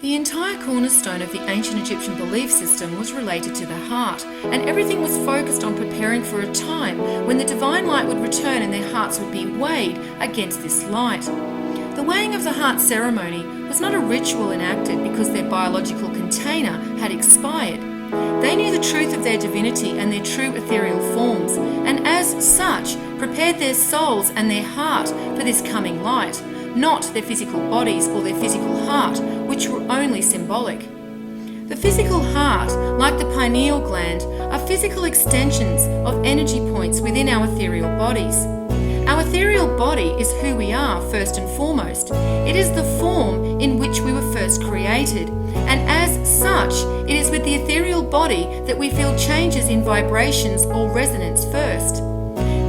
The entire cornerstone of the ancient Egyptian belief system was related to the heart, and everything was focused on preparing for a time when the divine light would return and their hearts would be weighed against this light. The weighing of the heart ceremony was not a ritual enacted because their biological container had expired. They knew the truth of their divinity and their true ethereal forms, and as such prepared their souls and their heart for this coming light, not their physical bodies or their physical heart, which were only symbolic. The physical heart, like the pineal gland, are physical extensions of energy points within our ethereal bodies. Our ethereal body is who we are first and foremost. It is the form in which we were first created, and as such, it is with the ethereal body that we feel changes in vibrations or resonance first.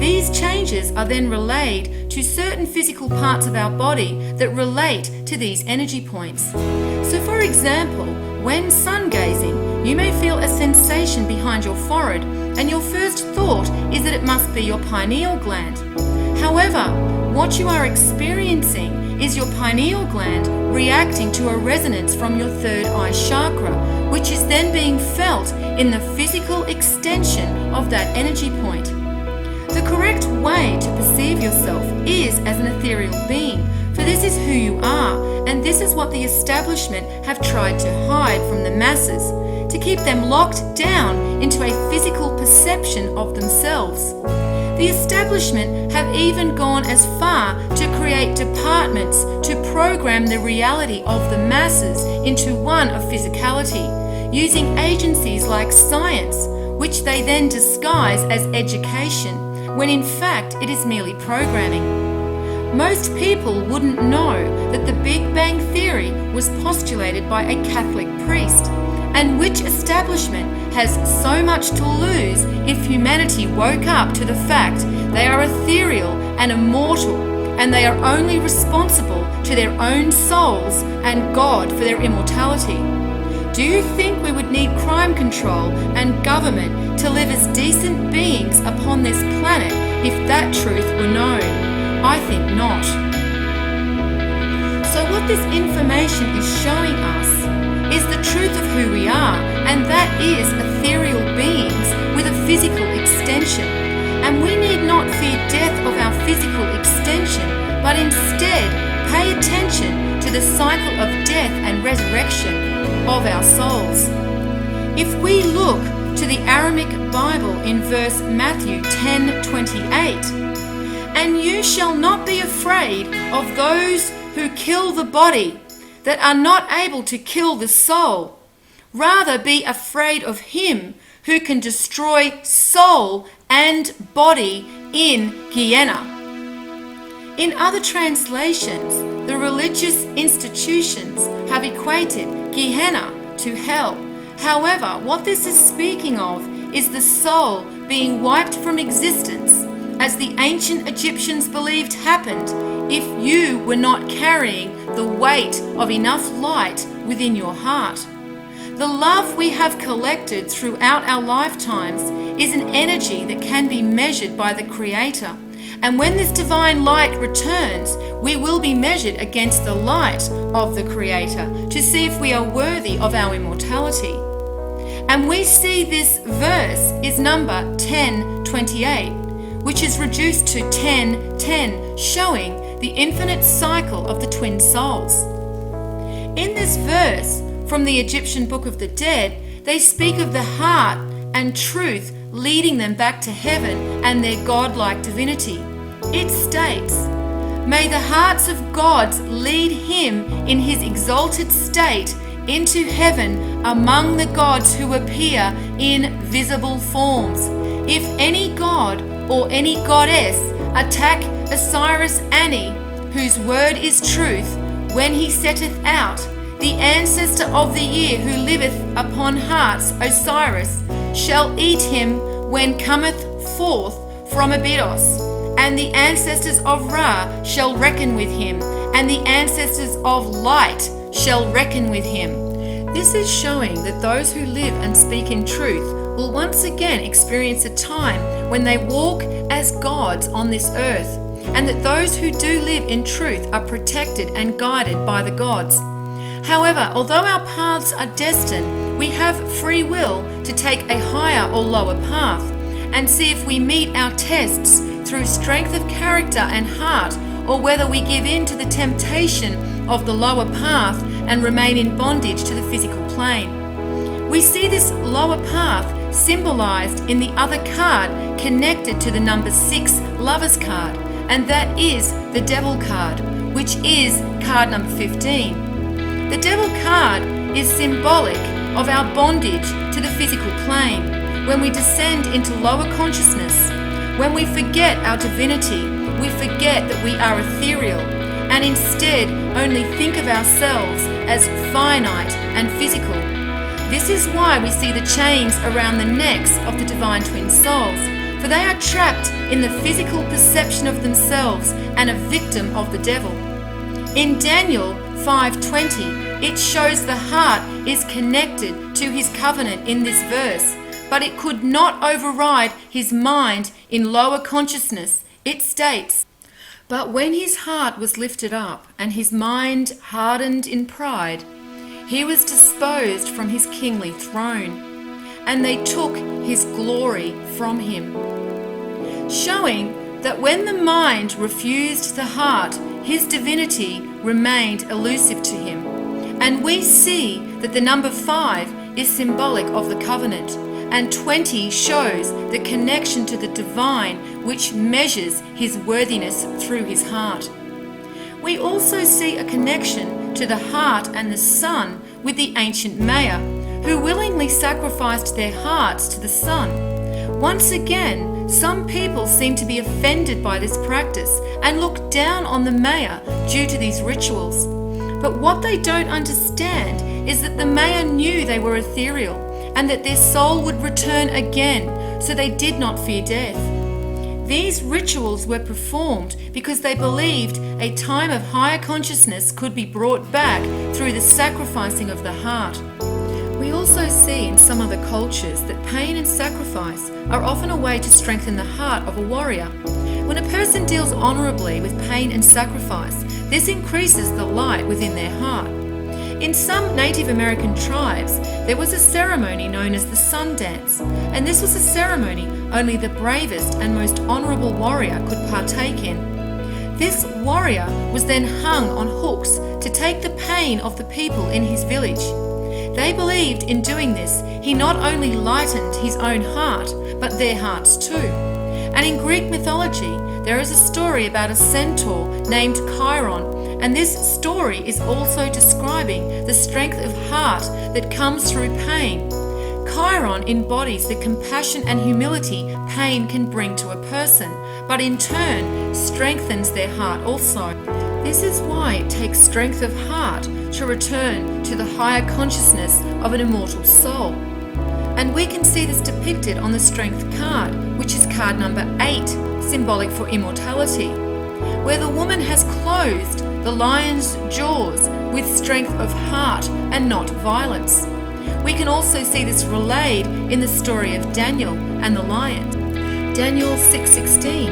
These changes are then relayed to certain physical parts of our body that relate to these energy points. So for example, when sun gazing, you may feel a sensation behind your forehead, and your first thought is that it must be your pineal gland. However, what you are experiencing is your pineal gland reacting to a resonance from your third eye chakra, which is then being felt in the physical extension of that energy point. The correct way to perceive yourself is as an ethereal being, for this is who you are, and this is what the establishment have tried to hide from the masses, to keep them locked down into a physical perception of themselves. The establishment have even gone as far to create departments to program the reality of the masses into one of physicality, using agencies like science, which they then disguise as education, when in fact it is merely programming. Most people wouldn't know that the Big Bang Theory was postulated by a Catholic priest, and which establishment has so much to lose if humanity woke up to the fact they are ethereal and immortal, and they are only responsible to their own souls and God for their immortality. Do you think we would need crime control and government to live as decent beings upon this planet if that truth were known? I think not. So what this information is showing us is the truth of who we are, and that is ethereal beings with a physical extension. And we need not fear death of our physical extension, but instead pay attention to the cycle of death and resurrection of our souls. If we look to the Aramaic Bible in verse Matthew 10:28, "And you shall not be afraid of those who kill the body, that are not able to kill the soul. Rather be afraid of him who can destroy soul and body in Gehenna." In other translations, the religious institutions have equated Gehenna to hell. However, what this is speaking of is the soul being wiped from existence, as the ancient Egyptians believed happened if you were not carrying the weight of enough light within your heart. The love we have collected throughout our lifetimes is an energy that can be measured by the Creator. And when this divine light returns, we will be measured against the light of the Creator to see if we are worthy of our immortality. And we see this verse is number 10:28, which is reduced to 10:10, showing the infinite cycle of the twin souls. In this verse from the Egyptian Book of the Dead, they speak of the heart and truth leading them back to heaven and their godlike divinity. It states, "May the hearts of gods lead him in his exalted state into heaven among the gods who appear in visible forms. If any god or any goddess attack Osiris Ani, whose word is truth, when he setteth out, the ancestor of the year who liveth upon hearts, Osiris, shall eat him when cometh forth from Abydos. And the ancestors of Ra shall reckon with him, and the ancestors of light shall reckon with him." This is showing that those who live and speak in truth will once again experience a time when they walk as gods on this earth, and that those who do live in truth are protected and guided by the gods. However, although our paths are destined, we have free will to take a higher or lower path and see if we meet our tests through strength of character and heart, or whether we give in to the temptation of the lower path and remain in bondage to the physical plane. We see this lower path symbolized in the other card connected to the number 6 Lovers card, and that is the Devil card, which is card number 15. The Devil card is symbolic of our bondage to the physical plane, when we descend into lower consciousness. When we forget our divinity, we forget that we are ethereal, and instead only think of ourselves as finite and physical. This is why we see the chains around the necks of the divine twin souls, for they are trapped in the physical perception of themselves and a victim of the devil. In Daniel 5:20, it shows the heart is connected to his covenant in this verse, but it could not override his mind in lower consciousness. It states, "But when his heart was lifted up and his mind hardened in pride, he was disposed from his kingly throne, and they took his glory from him." Showing that when the mind refused the heart, his divinity remained elusive to him. And we see that the number 5 is symbolic of the covenant, and 20 shows the connection to the divine, which measures his worthiness through his heart. We also see a connection to the heart and the sun with the ancient Maya, who willingly sacrificed their hearts to the sun. Once again, some people seem to be offended by this practice and look down on the Maya due to these rituals. But what they don't understand is that the Maya knew they were ethereal and that their soul would return again, so they did not fear death. These rituals were performed because they believed a time of higher consciousness could be brought back through the sacrificing of the heart. We also see in some other cultures that pain and sacrifice are often a way to strengthen the heart of a warrior. When a person deals honorably with pain and sacrifice, this increases the light within their heart. In some Native American tribes, there was a ceremony known as the Sun Dance, and this was a ceremony only the bravest and most honorable warrior could partake in. This warrior was then hung on hooks to take the pain of the people in his village. They believed in doing this, he not only lightened his own heart, but their hearts too. And in Greek mythology, there is a story about a centaur named Chiron, and this story is also describing the strength of heart that comes through pain. Chiron embodies the compassion and humility pain can bring to a person, but in turn strengthens their heart also. This is why it takes strength of heart to return to the higher consciousness of an immortal soul. And we can see this depicted on the strength card, which is card number 8, symbolic for immortality, where the woman has closed the lion's jaws with strength of heart and not violence. We can also see this relayed in the story of Daniel and the lion. Daniel 6:16.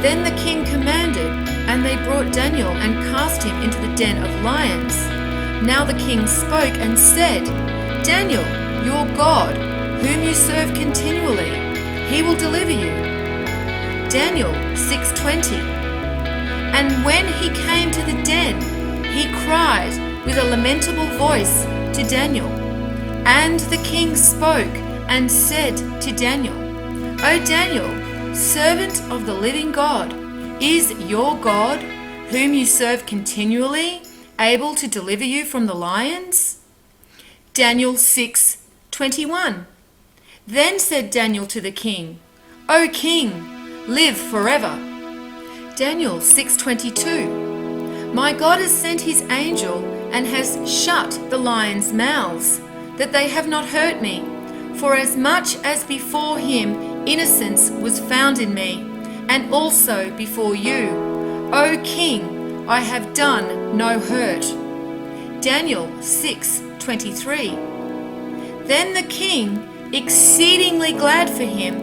Then the king commanded, and they brought Daniel and cast him into the den of lions. Now the king spoke and said, Daniel, your God, whom you serve continually, he will deliver you. Daniel 6:20. And when he came to the den, he cried with a lamentable voice to Daniel. And the king spoke and said to Daniel, O Daniel, servant of the living God, is your God, whom you serve continually, able to deliver you from the lions? Daniel 6:21. Then said Daniel to the king, O king, live forever. Daniel 6:22. My God has sent his angel and has shut the lions' mouths, that they have not hurt me. For as much as before him innocence was found in me, and also before you, O king, I have done no hurt. Daniel 6:23. Then the king, exceedingly glad for him,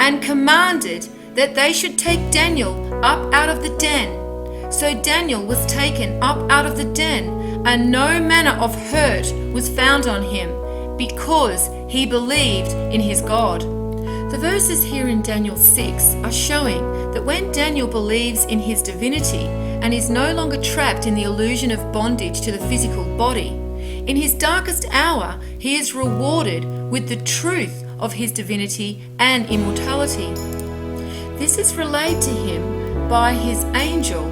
and commanded that they should take Daniel up out of the den. So Daniel was taken up out of the den and no manner of hurt was found on him, because he believed in his God. The verses here in Daniel 6 are showing that when Daniel believes in his divinity and is no longer trapped in the illusion of bondage to the physical body, in his darkest hour he is rewarded with the truth of his divinity and immortality. This is relayed to him by his angel,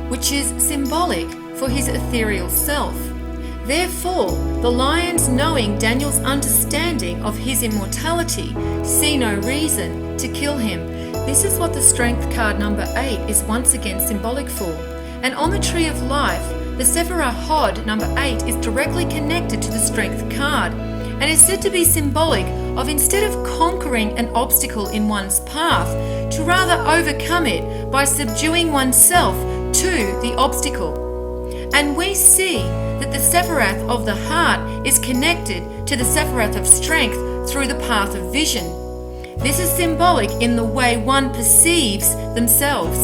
which is symbolic for his ethereal self. Therefore, the lions, knowing Daniel's understanding of his immortality, see no reason to kill him. This is what the strength card number 8 is once again symbolic for. And on the tree of life, the Sephirah Hod number 8 is directly connected to the strength card, and is said to be symbolic of, instead of conquering an obstacle in one's path, to rather overcome it by subduing oneself to the obstacle. And we see that the Sephiroth of the heart is connected to the Sephiroth of strength through the path of vision. This is symbolic in the way one perceives themselves.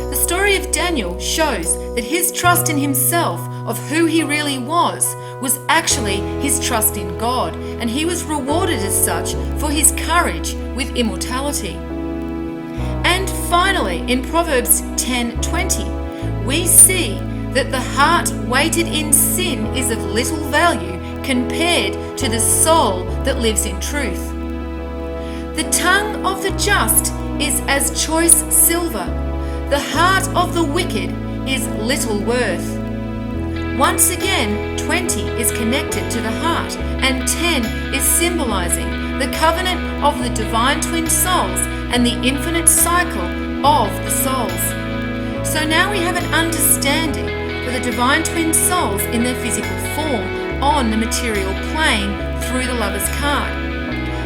The story of Daniel shows that his trust in himself, of who he really was actually his trust in God, and he was rewarded as such for his courage with immortality. And finally, in Proverbs 10:20, we see that the heart weighted in sin is of little value compared to the soul that lives in truth. The tongue of the just is as choice silver. The heart of the wicked is little worth. Once again, 20 is connected to the heart, and 10 is symbolizing the covenant of the divine twin souls and the infinite cycle of the souls. So now we have an understanding for the divine twin souls in their physical form on the material plane through the Lover's card.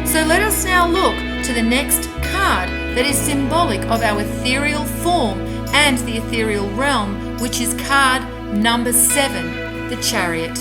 So let us now look to the next card that is symbolic of our ethereal form and the ethereal realm, which is card number 7, the Chariot.